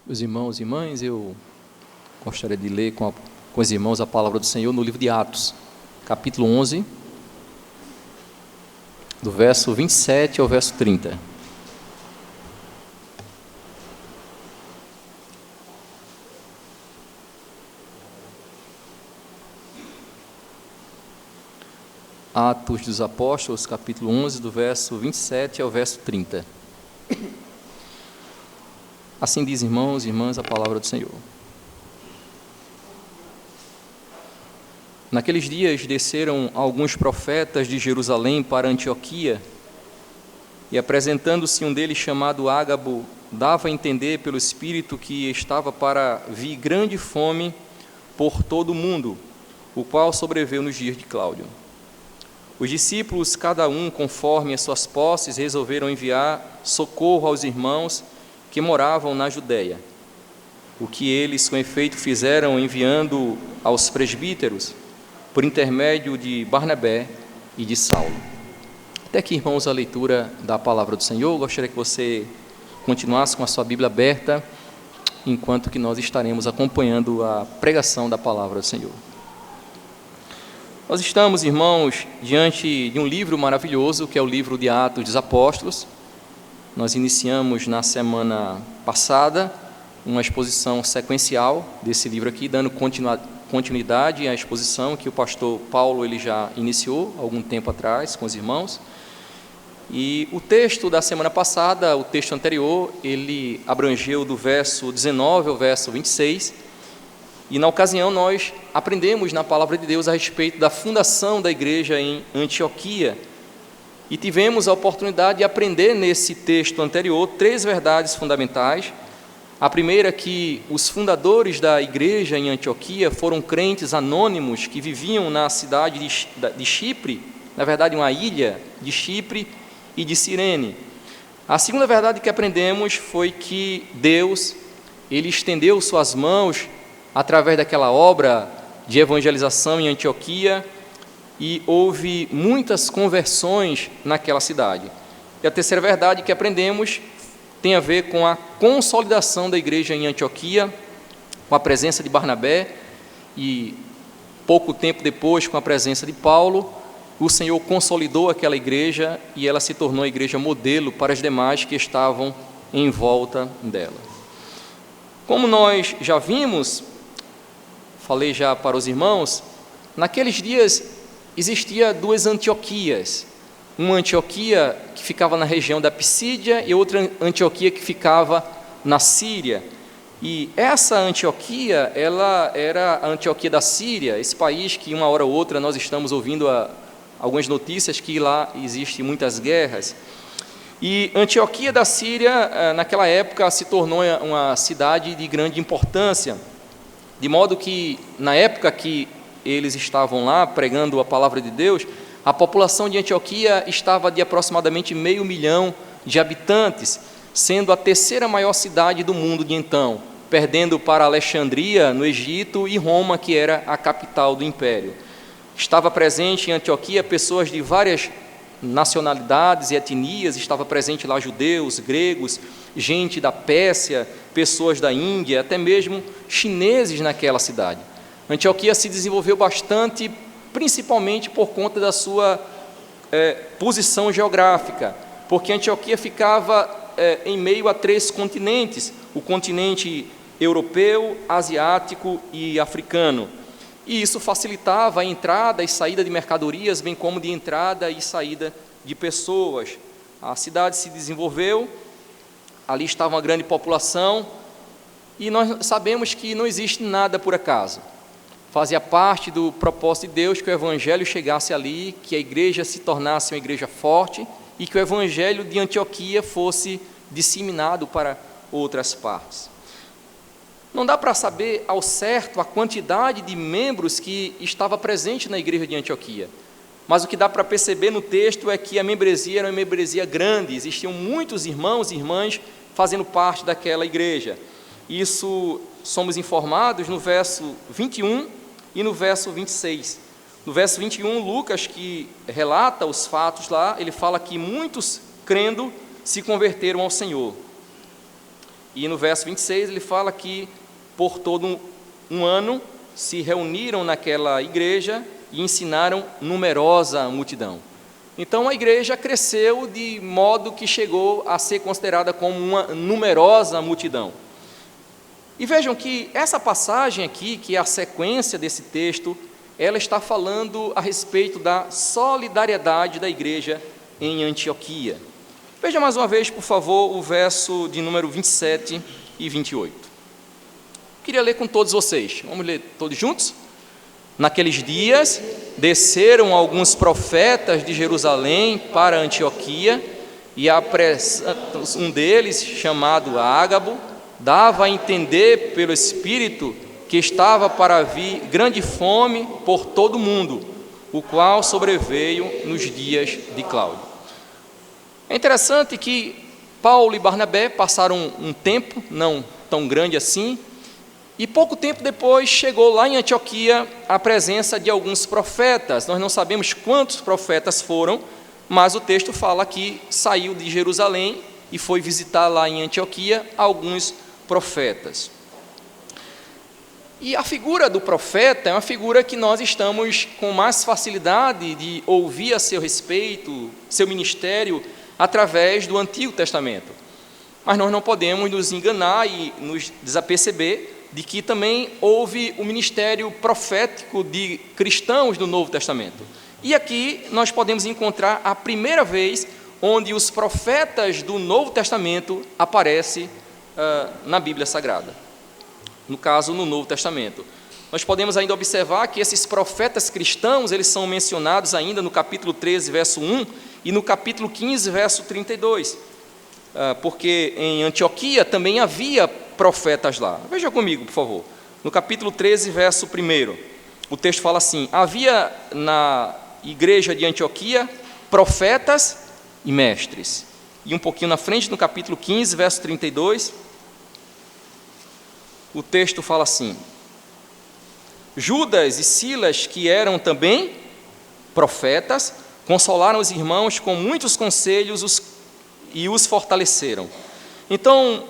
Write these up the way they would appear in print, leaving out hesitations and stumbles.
Meus irmãos e irmãs, eu gostaria de ler com os irmãos a palavra do Senhor no livro de Atos, capítulo 11, do verso 27 ao verso 30. Atos dos Apóstolos, capítulo 11, do verso 27 ao verso 30. Assim diz, irmãos e irmãs, a palavra do Senhor. Naqueles dias desceram alguns profetas de Jerusalém para Antioquia, e apresentando-se um deles chamado Ágabo, dava a entender pelo Espírito que estava para vir grande fome por todo o mundo, o qual sobreveio nos dias de Cláudio. Os discípulos, cada um conforme as suas posses, resolveram enviar socorro aos irmãos que moravam na Judéia. O que eles, com efeito, fizeram enviando aos presbíteros, por intermédio de Barnabé e de Saulo. Até aqui, irmãos, a leitura da palavra do Senhor. Eu gostaria que você continuasse com a sua Bíblia aberta, enquanto que nós estaremos acompanhando a pregação da palavra do Senhor. Nós estamos, irmãos, diante de um livro maravilhoso, que é o livro de Atos dos Apóstolos. Nós iniciamos na semana passada uma exposição sequencial desse livro aqui, dando continuidade à exposição que o pastor Paulo ele já iniciou algum tempo atrás com os irmãos. E o texto da semana passada, o texto anterior, ele abrangeu do verso 19 ao verso 26, e na ocasião nós aprendemos na palavra de Deus a respeito da fundação da igreja em Antioquia, e tivemos a oportunidade de aprender nesse texto anterior três verdades fundamentais. A primeira é que os fundadores da igreja em Antioquia foram crentes anônimos que viviam na cidade de Chipre, na verdade uma ilha de Chipre e de Cirene. A segunda verdade que aprendemos foi que Deus, ele estendeu suas mãos através daquela obra de evangelização em Antioquia, e houve muitas conversões naquela cidade. E a terceira verdade que aprendemos tem a ver com a consolidação da igreja em Antioquia, com a presença de Barnabé, e pouco tempo depois, com a presença de Paulo, o Senhor consolidou aquela igreja e ela se tornou a igreja modelo para as demais que estavam em volta dela. Como nós já vimos, falei já para os irmãos, naqueles dias existia duas Antioquias, uma Antioquia que ficava na região da Pisídia e outra Antioquia que ficava na Síria. E essa Antioquia, ela era a Antioquia da Síria, esse país que uma hora ou outra nós estamos ouvindo algumas notícias que lá existem muitas guerras. E Antioquia da Síria, naquela época, se tornou uma cidade de grande importância, de modo que, na época que eles estavam lá pregando a palavra de Deus, a população de Antioquia estava de aproximadamente 500 mil de habitantes, sendo a terceira maior cidade do mundo de então, perdendo para Alexandria, no Egito, e Roma, que era a capital do império. Estava presente em Antioquia pessoas de várias nacionalidades e etnias, estava presente lá judeus, gregos, gente da Pérsia, pessoas da Índia, até mesmo chineses naquela cidade. Antioquia se desenvolveu bastante, principalmente por conta da sua posição geográfica, porque Antioquia ficava em meio a três continentes, o continente europeu, asiático e africano, e isso facilitava a entrada e saída de mercadorias, bem como de entrada e saída de pessoas. A cidade se desenvolveu, ali estava uma grande população, e nós sabemos que não existe nada por acaso. Fazia parte do propósito de Deus que o Evangelho chegasse ali, que a igreja se tornasse uma igreja forte e que o Evangelho de Antioquia fosse disseminado para outras partes. Não dá para saber ao certo a quantidade de membros que estava presente na igreja de Antioquia, mas o que dá para perceber no texto é que a membresia era uma membresia grande, existiam muitos irmãos e irmãs fazendo parte daquela igreja. Isso somos informados no verso 21 e no verso 26. No verso 21, Lucas, que relata os fatos lá, ele fala que muitos, crendo, se converteram ao Senhor. E no verso 26 ele fala que por todo um ano se reuniram naquela igreja e ensinaram numerosa multidão. Então a igreja cresceu de modo que chegou a ser considerada como uma numerosa multidão. E vejam que essa passagem aqui, que é a sequência desse texto, ela está falando a respeito da solidariedade da igreja em Antioquia. Veja mais uma vez, por favor, o verso de número 27 e 28. Queria ler com todos vocês. Vamos ler todos juntos? Naqueles dias, desceram alguns profetas de Jerusalém para Antioquia, e um deles, chamado Ágabo, dava a entender pelo Espírito que estava para vir grande fome por todo o mundo, o qual sobreveio nos dias de Cláudio. É interessante que Paulo e Barnabé passaram um tempo, não tão grande assim, e pouco tempo depois chegou lá em Antioquia a presença de alguns profetas. Nós não sabemos quantos profetas foram, mas o texto fala que saiu de Jerusalém e foi visitar lá em Antioquia alguns profetas. E a figura do profeta é uma figura que nós estamos com mais facilidade de ouvir a seu respeito, seu ministério, através do Antigo Testamento. Mas nós não podemos nos enganar e nos desaperceber de que também houve o ministério profético de cristãos do Novo Testamento. E aqui nós podemos encontrar a primeira vez onde os profetas do Novo Testamento aparecem na Bíblia Sagrada. No caso, no Novo Testamento. Nós podemos ainda observar que esses profetas cristãos, eles são mencionados ainda no capítulo 13, verso 1, e no capítulo 15, verso 32. Porque em Antioquia também havia profetas lá. Veja comigo, por favor. No capítulo 13, verso 1, o texto fala assim: havia na igreja de Antioquia profetas e mestres. E um pouquinho na frente, no capítulo 15, verso 32, o texto fala assim: Judas e Silas, que eram também profetas, consolaram os irmãos com muitos conselhos e os fortaleceram. Então,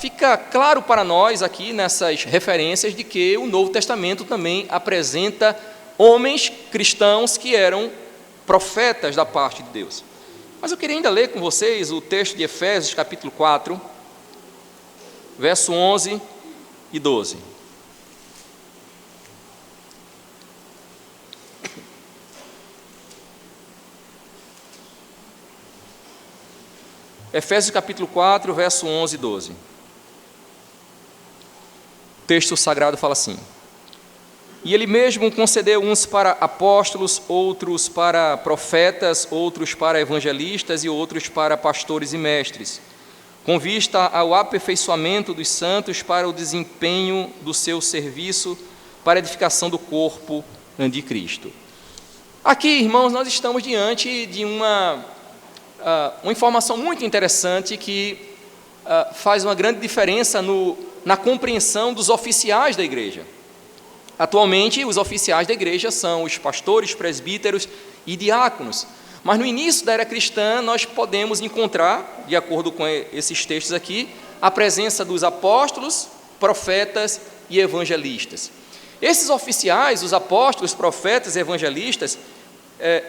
fica claro para nós aqui nessas referências de que o Novo Testamento também apresenta homens cristãos que eram profetas da parte de Deus. Mas eu queria ainda ler com vocês o texto de Efésios, capítulo 4, verso 11 e 12. Efésios capítulo 4, verso 11 e 12. O texto sagrado fala assim: E ele mesmo concedeu uns para apóstolos, outros para profetas, outros para evangelistas e outros para pastores e mestres, com vista ao aperfeiçoamento dos santos para o desempenho do seu serviço, para a edificação do corpo de Cristo. Aqui, irmãos, nós estamos diante de uma informação muito interessante que faz uma grande diferença na compreensão dos oficiais da igreja. Atualmente, os oficiais da igreja são os pastores, presbíteros e diáconos. Mas no início da era cristã, nós podemos encontrar, de acordo com esses textos aqui, a presença dos apóstolos, profetas e evangelistas. Esses oficiais, os apóstolos, profetas e evangelistas,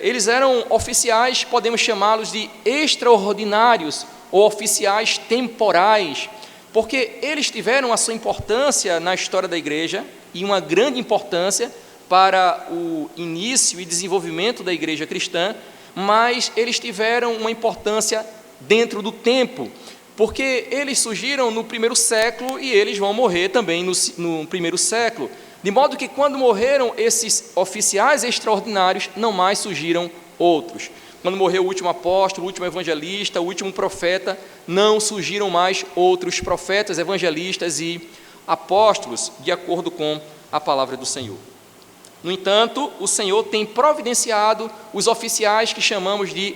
eles eram oficiais, podemos chamá-los de extraordinários ou oficiais temporais, porque eles tiveram a sua importância na história da igreja e uma grande importância para o início e desenvolvimento da igreja cristã, mas eles tiveram uma importância dentro do tempo, porque eles surgiram no primeiro século e eles vão morrer também no primeiro século. De modo que quando morreram esses oficiais extraordinários, não mais surgiram outros. Quando morreu o último apóstolo, o último evangelista, o último profeta, não surgiram mais outros profetas, evangelistas e apóstolos, de acordo com a palavra do Senhor. No entanto, o Senhor tem providenciado os oficiais que chamamos de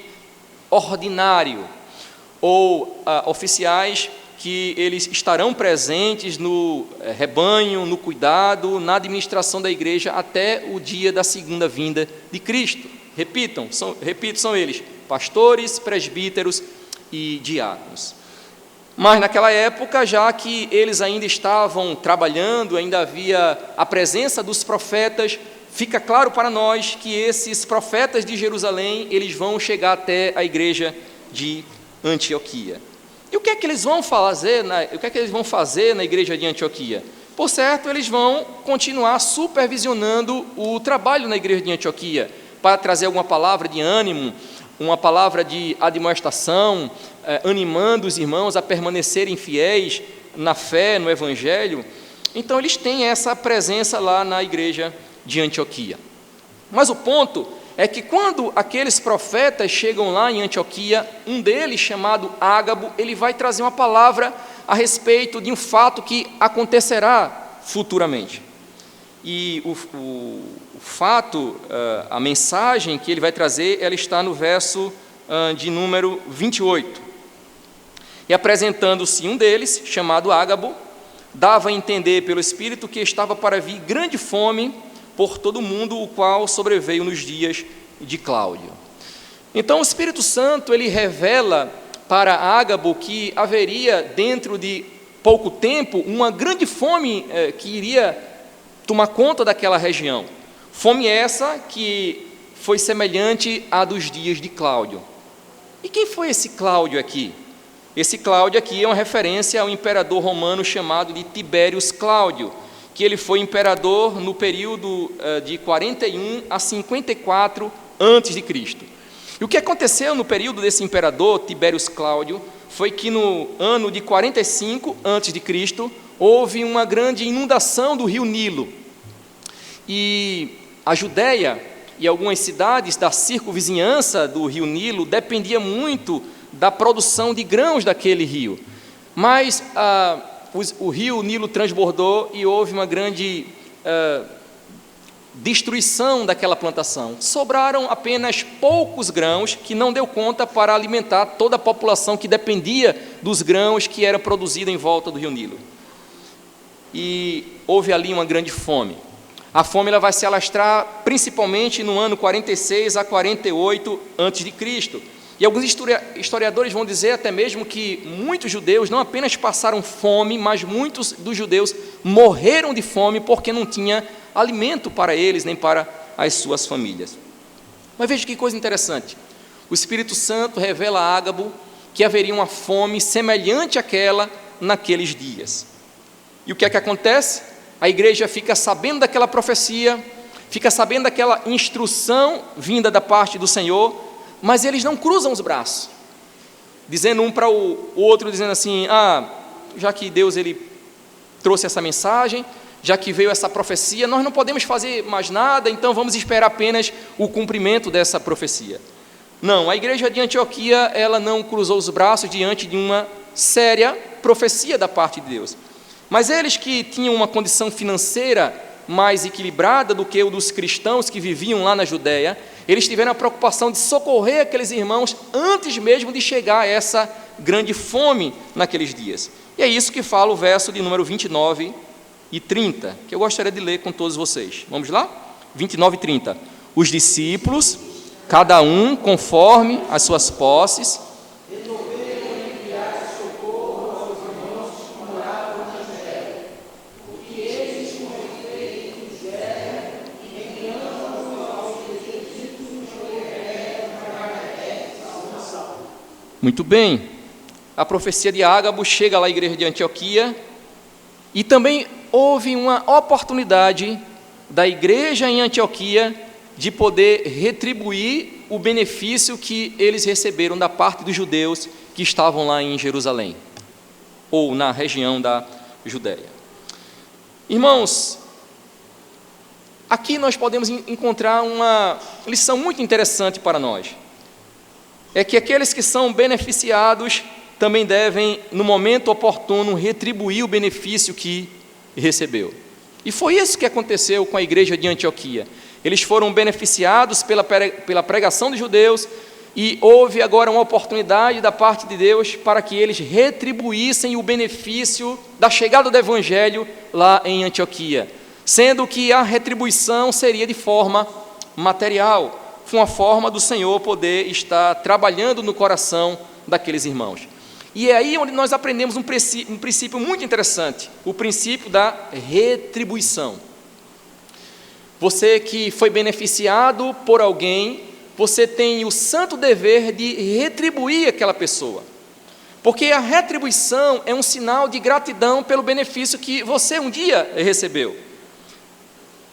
ordinário, ou oficiais que eles estarão presentes no rebanho, no cuidado, na administração da igreja até o dia da segunda vinda de Cristo. Repito, são eles, pastores, presbíteros e diáconos. Mas naquela época, já que eles ainda estavam trabalhando, ainda havia a presença dos profetas, fica claro para nós que esses profetas de Jerusalém, eles vão chegar até a igreja de Antioquia. E o que é que eles vão fazer na igreja de Antioquia? Por certo, eles vão continuar supervisionando o trabalho na igreja de Antioquia, para trazer alguma palavra de ânimo, uma palavra de admoestação, animando os irmãos a permanecerem fiéis na fé, no Evangelho. Então, eles têm essa presença lá na igreja de Antioquia. Mas o ponto é que quando aqueles profetas chegam lá em Antioquia, um deles, chamado Ágabo, ele vai trazer uma palavra a respeito de um fato que acontecerá futuramente. E o fato, a mensagem que ele vai trazer, ela está no verso de número 28. E apresentando-se um deles, chamado Ágabo, dava a entender pelo Espírito que estava para vir grande fome por todo o mundo, o qual sobreveio nos dias de Cláudio. Então o Espírito Santo, ele revela para Ágabo que haveria dentro de pouco tempo uma grande fome que iria tomar conta daquela região. Fome essa que foi semelhante à dos dias de Cláudio. E quem foi esse Cláudio aqui? Esse Cláudio aqui é uma referência ao imperador romano chamado de Tibérius Cláudio, que ele foi imperador no período de 41 a 54 a.C. E o que aconteceu no período desse imperador, Tibérius Cláudio, foi que no ano de 45 a.C., houve uma grande inundação do rio Nilo. E a Judéia e algumas cidades da circunvizinhança do rio Nilo dependiam muito da produção de grãos daquele rio. Mas o rio Nilo transbordou e houve uma grande destruição daquela plantação. Sobraram apenas poucos grãos que não deu conta para alimentar toda a população que dependia dos grãos que eram produzidos em volta do rio Nilo. E houve ali uma grande fome. A fome ela vai se alastrar principalmente no ano 46 a 48 a.C. E alguns historiadores vão dizer até mesmo que muitos judeus não apenas passaram fome, mas muitos dos judeus morreram de fome porque não tinha alimento para eles nem para as suas famílias. Mas veja que coisa interessante. O Espírito Santo revela a Ágabo que haveria uma fome semelhante àquela naqueles dias. E o que é que acontece? A igreja fica sabendo daquela profecia, fica sabendo daquela instrução vinda da parte do Senhor, mas eles não cruzam os braços, dizendo um para o outro, dizendo assim, já que Deus ele trouxe essa mensagem, já que veio essa profecia, nós não podemos fazer mais nada, então vamos esperar apenas o cumprimento dessa profecia. Não, a igreja de Antioquia, ela não cruzou os braços diante de uma séria profecia da parte de Deus. Mas eles que tinham uma condição financeira mais equilibrada do que o dos cristãos que viviam lá na Judéia, eles tiveram a preocupação de socorrer aqueles irmãos antes mesmo de chegar a essa grande fome naqueles dias. E é isso que fala o verso de número 29 e 30, que eu gostaria de ler com todos vocês. Vamos lá? 29 e 30. Os discípulos, cada um conforme as suas posses, muito bem, a profecia de Ágabo chega lá à igreja de Antioquia e também houve uma oportunidade da igreja em Antioquia de poder retribuir o benefício que eles receberam da parte dos judeus que estavam lá em Jerusalém, ou na região da Judéia. Irmãos, aqui nós podemos encontrar uma lição muito interessante para nós. É que aqueles que são beneficiados também devem, no momento oportuno, retribuir o benefício que recebeu. E foi isso que aconteceu com a igreja de Antioquia. Eles foram beneficiados pela pregação dos judeus e houve agora uma oportunidade da parte de Deus para que eles retribuíssem o benefício da chegada do Evangelho lá em Antioquia, sendo que a retribuição seria de forma material. Foi uma forma do Senhor poder estar trabalhando no coração daqueles irmãos. E é aí onde nós aprendemos um princípio muito interessante, o princípio da retribuição. Você que foi beneficiado por alguém, você tem o santo dever de retribuir aquela pessoa. Porque a retribuição é um sinal de gratidão pelo benefício que você um dia recebeu.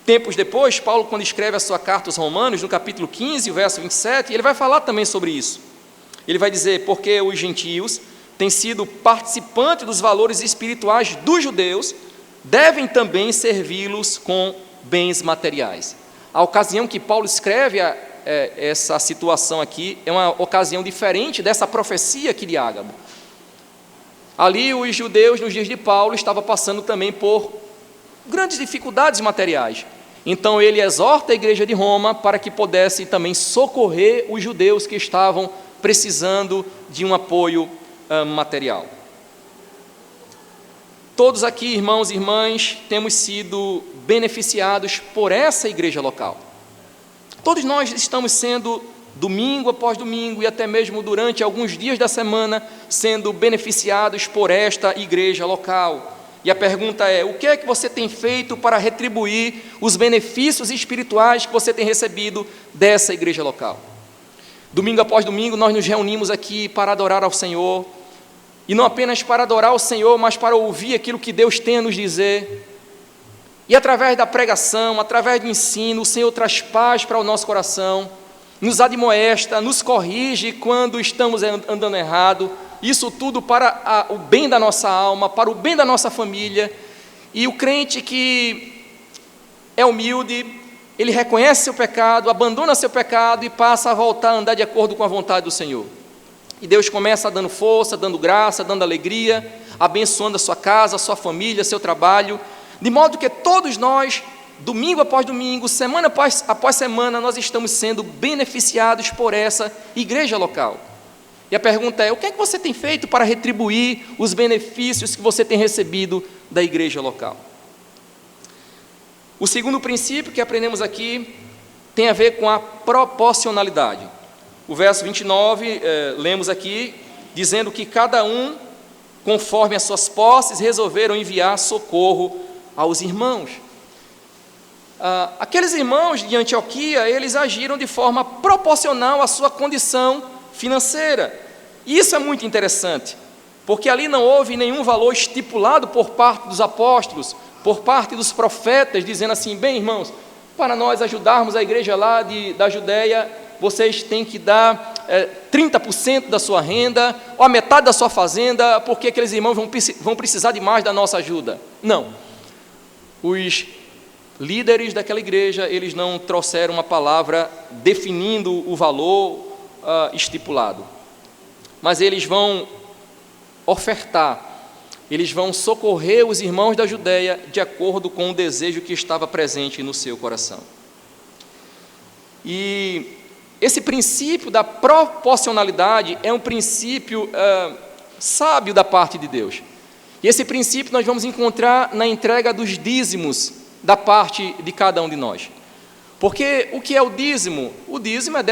Tempos depois, Paulo, quando escreve a sua carta aos Romanos, no capítulo 15, verso 27, ele vai falar também sobre isso. Ele vai dizer, porque os gentios têm sido participantes dos valores espirituais dos judeus, devem também servi-los com bens materiais. A ocasião que Paulo escreve essa situação aqui é uma ocasião diferente dessa profecia aqui de Ágabo. Ali os judeus, nos dias de Paulo, estavam passando também por grandes dificuldades materiais. Então ele exorta a igreja de Roma para que pudesse também socorrer os judeus que estavam precisando de um apoio material. Todos aqui, irmãos e irmãs, temos sido beneficiados por essa igreja local. Todos nós estamos sendo, domingo após domingo, e até mesmo durante alguns dias da semana, sendo beneficiados por esta igreja local. E a pergunta é, o que é que você tem feito para retribuir os benefícios espirituais que você tem recebido dessa igreja local? Domingo após domingo, nós nos reunimos aqui para adorar ao Senhor, e não apenas para adorar ao Senhor, mas para ouvir aquilo que Deus tem a nos dizer. E através da pregação, através do ensino, o Senhor traz paz para o nosso coração, nos admoesta, nos corrige quando estamos andando errado, isso tudo para o bem da nossa alma, para o bem da nossa família. E o crente que é humilde, ele reconhece seu pecado, abandona seu pecado e passa a voltar a andar de acordo com a vontade do Senhor. E Deus começa dando força, dando graça, dando alegria, abençoando a sua casa, a sua família, seu trabalho, de modo que todos nós, domingo após domingo, semana após semana, nós estamos sendo beneficiados por essa igreja local. E a pergunta é, o que é que você tem feito para retribuir os benefícios que você tem recebido da igreja local? O segundo princípio que aprendemos aqui tem a ver com a proporcionalidade. O verso 29, lemos aqui, dizendo que cada um, conforme as suas posses, resolveram enviar socorro aos irmãos. Aqueles irmãos de Antioquia, eles agiram de forma proporcional à sua condição financeira. E isso é muito interessante, porque ali não houve nenhum valor estipulado por parte dos apóstolos, por parte dos profetas, dizendo assim, bem, irmãos, para nós ajudarmos a igreja lá da Judéia, vocês têm que dar 30% da sua renda, ou a metade da sua fazenda, porque aqueles irmãos vão precisar de mais da nossa ajuda. Não. Os líderes daquela igreja, eles não trouxeram uma palavra definindo o valor estipulado. Mas eles vão ofertar, eles vão socorrer os irmãos da Judéia de acordo com o desejo que estava presente no seu coração. E esse princípio da proporcionalidade é um princípio sábio da parte de Deus. E esse princípio nós vamos encontrar na entrega dos dízimos da parte de cada um de nós. Porque o que é o dízimo? O dízimo é a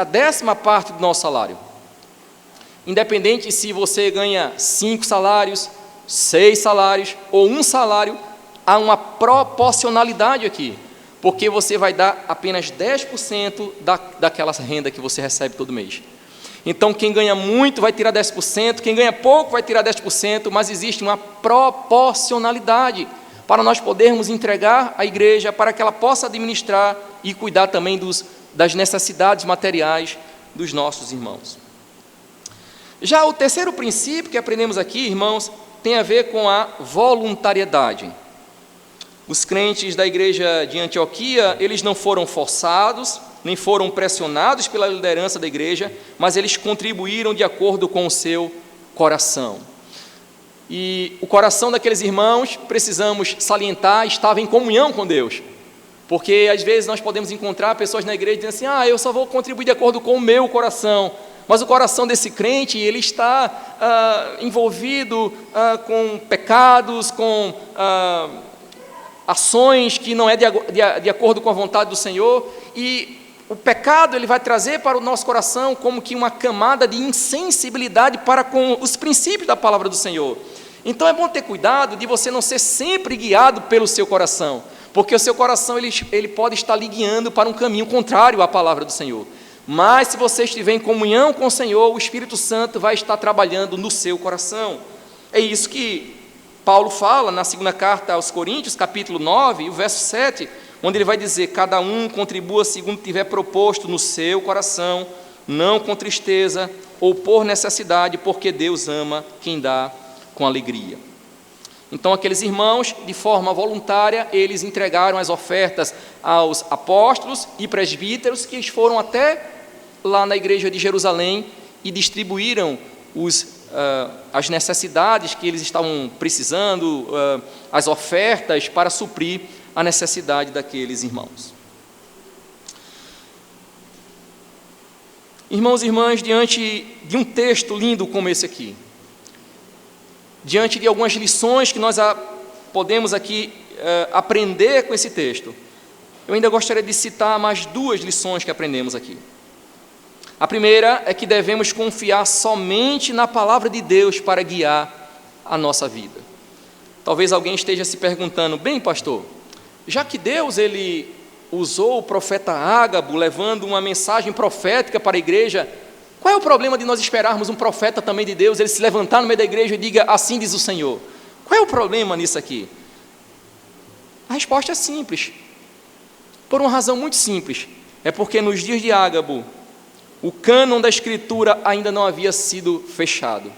10ª parte do nosso salário. Independente se você ganha 5 salários, 6 salários ou 1 salário, há uma proporcionalidade aqui. Porque você vai dar apenas 10% daquela renda que você recebe todo mês. Então, quem ganha muito vai tirar 10%, quem ganha pouco vai tirar 10%, mas existe uma proporcionalidade para nós podermos entregar à igreja, para que ela possa administrar e cuidar também das necessidades materiais dos nossos irmãos. Já o terceiro princípio que aprendemos aqui, irmãos, tem a ver com a voluntariedade. Os crentes da igreja de Antioquia, eles não foram forçados, nem foram pressionados pela liderança da igreja, mas eles contribuíram de acordo com o seu coração. E o coração daqueles irmãos, precisamos salientar, estava em comunhão com Deus. Porque às vezes nós podemos encontrar pessoas na igreja dizendo assim, eu só vou contribuir de acordo com o meu coração. Mas o coração desse crente, ele está envolvido com pecados, com ações que não é de acordo com a vontade do Senhor, e o pecado ele vai trazer para o nosso coração como que uma camada de insensibilidade para com os princípios da palavra do Senhor. Então é bom ter cuidado de você não ser sempre guiado pelo seu coração, porque o seu coração ele pode estar lhe guiando para um caminho contrário à palavra do Senhor. Mas se você estiver em comunhão com o Senhor, o Espírito Santo vai estar trabalhando no seu coração. É isso que Paulo fala na segunda carta aos Coríntios, capítulo 9, o verso 7, onde ele vai dizer: cada um contribua segundo tiver proposto no seu coração, não com tristeza ou por necessidade, porque Deus ama quem dá com alegria. Então aqueles irmãos, de forma voluntária, eles entregaram as ofertas aos apóstolos e presbíteros, que eles foram até lá na igreja de Jerusalém e distribuíram as necessidades que eles estavam precisando, as ofertas para suprir a necessidade daqueles irmãos. Irmãos e irmãs, diante de um texto lindo como esse aqui, diante de algumas lições que nós podemos aqui aprender com esse texto, eu ainda gostaria de citar mais duas lições que aprendemos aqui. A primeira é que devemos confiar somente na palavra de Deus para guiar a nossa vida. Talvez alguém esteja se perguntando: bem, pastor, já que Deus ele usou o profeta Ágabo levando uma mensagem profética para a igreja, qual é o problema de nós esperarmos um profeta também de Deus, ele se levantar no meio da igreja e diga: assim diz o Senhor? Qual é o problema nisso aqui? A resposta é simples, por uma razão muito simples. É porque nos dias de Ágabo, o cânon da Escritura ainda não havia sido fechado.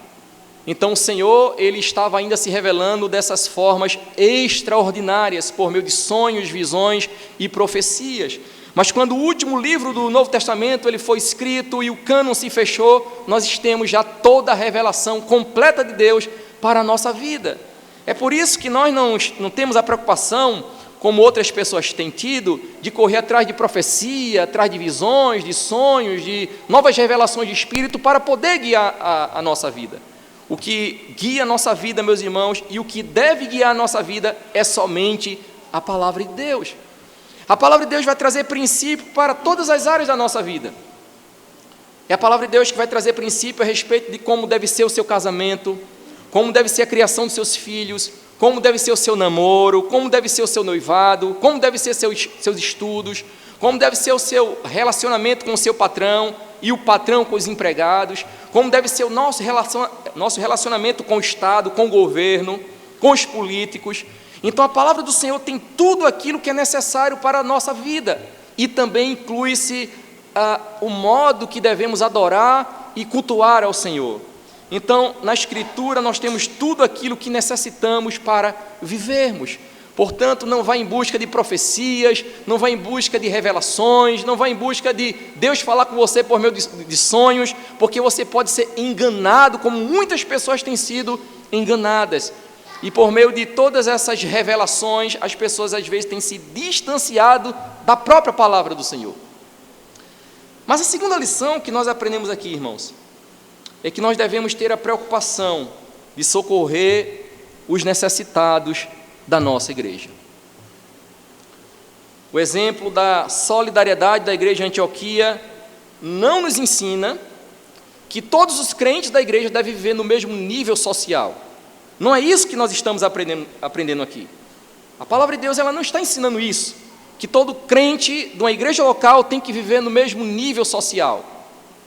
Então o Senhor ele estava ainda se revelando dessas formas extraordinárias, por meio de sonhos, visões e profecias. Mas quando o último livro do Novo Testamento ele foi escrito e o cânon se fechou, nós temos já toda a revelação completa de Deus para a nossa vida. É por isso que nós não temos a preocupação, como outras pessoas têm tido, de correr atrás de profecia, atrás de visões, de sonhos, de novas revelações de Espírito para poder guiar a nossa vida. O que guia a nossa vida, meus irmãos, e o que deve guiar a nossa vida é somente a palavra de Deus. A palavra de Deus vai trazer princípio para todas as áreas da nossa vida. É a palavra de Deus que vai trazer princípio a respeito de como deve ser o seu casamento, como deve ser a criação dos seus filhos, como deve ser o seu namoro, como deve ser o seu noivado, como deve ser seus estudos, como deve ser o seu relacionamento com o seu patrão e o patrão com os empregados, como deve ser o nosso relacionamento com o Estado, com o governo, com os políticos. Então a palavra do Senhor tem tudo aquilo que é necessário para a nossa vida, e também inclui-se o modo que devemos adorar e cultuar ao Senhor. Então, na Escritura nós temos tudo aquilo que necessitamos para vivermos. Portanto, não vá em busca de profecias, não vá em busca de revelações, não vá em busca de Deus falar com você por meio de sonhos, porque você pode ser enganado, como muitas pessoas têm sido enganadas. E por meio de todas essas revelações, as pessoas às vezes têm se distanciado da própria palavra do Senhor. Mas a segunda lição que nós aprendemos aqui, irmãos, é que nós devemos ter a preocupação de socorrer os necessitados da nossa igreja. O exemplo da solidariedade da igreja de Antioquia não nos ensina que todos os crentes da igreja devem viver no mesmo nível social. Não é isso que nós estamos aprendendo aqui. A palavra de Deus ela não está ensinando isso, que todo crente de uma igreja local tem que viver no mesmo nível social,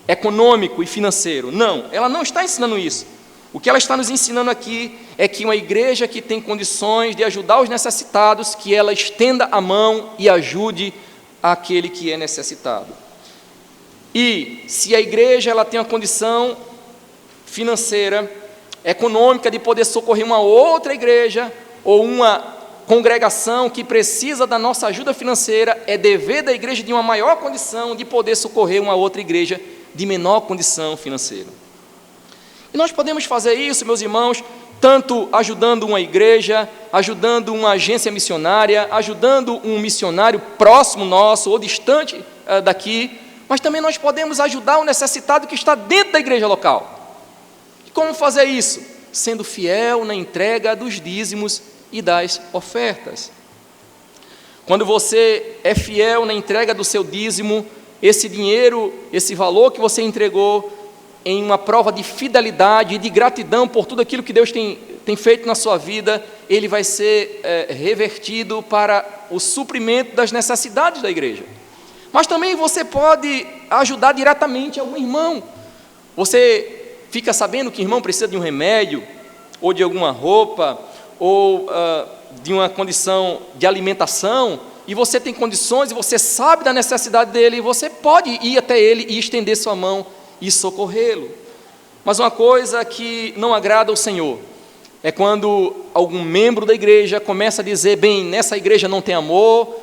econômico e financeiro. Não, ela não está ensinando isso. O que ela está nos ensinando aqui é que uma igreja que tem condições de ajudar os necessitados, que ela estenda a mão e ajude aquele que é necessitado. E se a igreja ela tem uma condição financeira, econômica, de poder socorrer uma outra igreja ou uma congregação que precisa da nossa ajuda financeira, é dever da igreja de uma maior condição de poder socorrer uma outra igreja de menor condição financeira. E nós podemos fazer isso, meus irmãos, tanto ajudando uma igreja, ajudando uma agência missionária, ajudando um missionário próximo nosso ou distante daqui, mas também nós podemos ajudar o necessitado que está dentro da igreja local. E como fazer isso? Sendo fiel na entrega dos dízimos e das ofertas. Quando você é fiel na entrega do seu dízimo, esse dinheiro, esse valor que você entregou em uma prova de fidelidade e de gratidão por tudo aquilo que Deus tem feito na sua vida, ele vai ser revertido para o suprimento das necessidades da igreja. Mas também você pode ajudar diretamente algum irmão. Você fica sabendo que o irmão precisa de um remédio, ou de alguma roupa, ou de uma condição de alimentação, e você tem condições, e você sabe da necessidade dele, e você pode ir até ele e estender sua mão e socorrê-lo. Mas uma coisa que não agrada ao Senhor é quando algum membro da igreja começa a dizer: bem, nessa igreja não tem amor,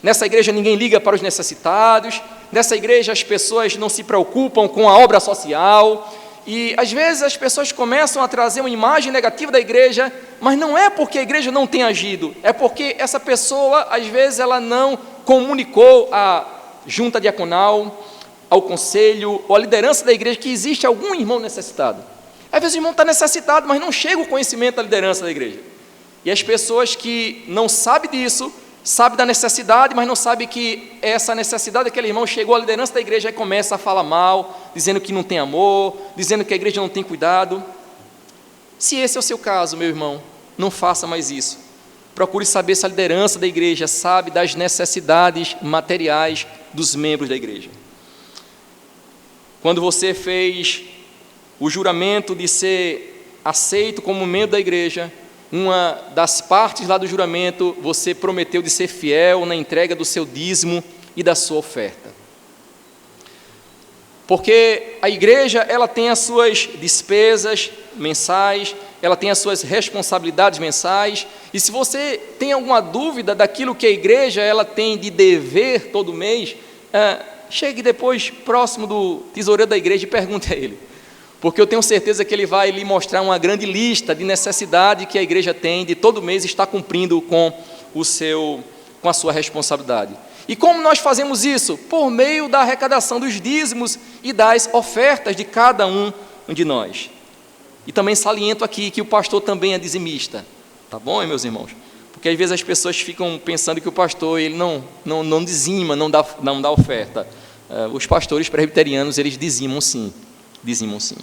nessa igreja ninguém liga para os necessitados, nessa igreja as pessoas não se preocupam com a obra social. E às vezes as pessoas começam a trazer uma imagem negativa da igreja, mas não é porque a igreja não tem agido, é porque essa pessoa, às vezes, ela não comunicou à junta diaconal, ao conselho, ou à liderança da igreja, que existe algum irmão necessitado. Às vezes o irmão está necessitado, mas não chega o conhecimento da liderança da igreja. E as pessoas que não sabem disso, sabem da necessidade, mas não sabem que essa necessidade daquele irmão chegou à liderança da igreja e começa a falar mal, dizendo que não tem amor, dizendo que a igreja não tem cuidado. Se esse é o seu caso, meu irmão, não faça mais isso. Procure saber se a liderança da igreja sabe das necessidades materiais dos membros da igreja. Quando você fez o juramento de ser aceito como membro da igreja, uma das partes lá do juramento, você prometeu de ser fiel na entrega do seu dízimo e da sua oferta. Porque a igreja, ela tem as suas despesas mensais, ela tem as suas responsabilidades mensais, e se você tem alguma dúvida daquilo que a igreja ela tem de dever todo mês, chegue depois próximo do tesoureiro da igreja e pergunte a ele. Porque eu tenho certeza que ele vai lhe mostrar uma grande lista de necessidade que a igreja tem de todo mês estar cumprindo com a sua responsabilidade. E como nós fazemos isso? Por meio da arrecadação dos dízimos e das ofertas de cada um de nós. E também saliento aqui que o pastor também é dizimista. Tá bom, meus irmãos? Porque às vezes as pessoas ficam pensando que o pastor ele não dizima, não dá oferta. Os pastores presbiterianos, eles dizimam sim. Dizimam sim.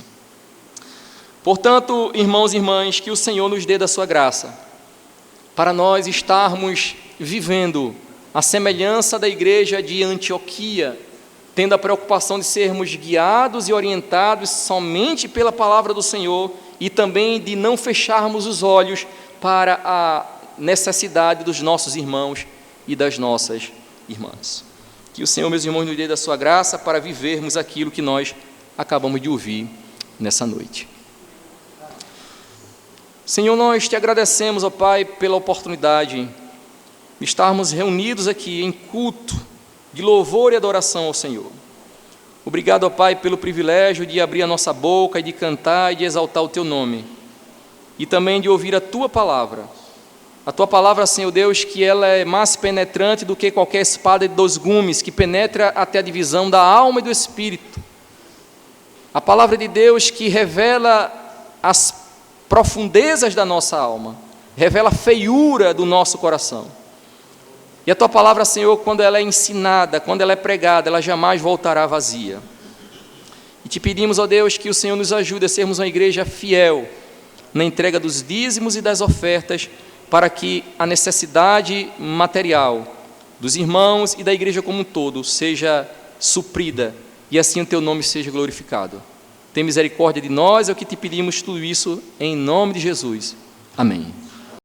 Portanto, irmãos e irmãs, que o Senhor nos dê da sua graça, para nós estarmos vivendo a semelhança da igreja de Antioquia, tendo a preocupação de sermos guiados e orientados somente pela palavra do Senhor e também de não fecharmos os olhos para a necessidade dos nossos irmãos e das nossas irmãs. Que o Senhor, meus irmãos, nos dê da sua graça para vivermos aquilo que nós acabamos de ouvir nessa noite. Senhor, nós te agradecemos, ó Pai, pela oportunidade de estarmos reunidos aqui em culto de louvor e adoração ao Senhor. Obrigado, ó Pai, pelo privilégio de abrir a nossa boca e de cantar e de exaltar o Teu nome, e também de ouvir a Tua palavra. A Tua palavra, Senhor Deus, que ela é mais penetrante do que qualquer espada de 2 gumes, que penetra até a divisão da alma e do espírito. A palavra de Deus que revela as profundezas da nossa alma, revela a feiura do nosso coração. E a Tua palavra, Senhor, quando ela é ensinada, quando ela é pregada, ela jamais voltará vazia. E te pedimos, ó Deus, que o Senhor nos ajude a sermos uma igreja fiel na entrega dos dízimos e das ofertas, para que a necessidade material dos irmãos e da igreja como um todo seja suprida, e assim o Teu nome seja glorificado. Tem misericórdia de nós, é o que te pedimos tudo isso, em nome de Jesus. Amém.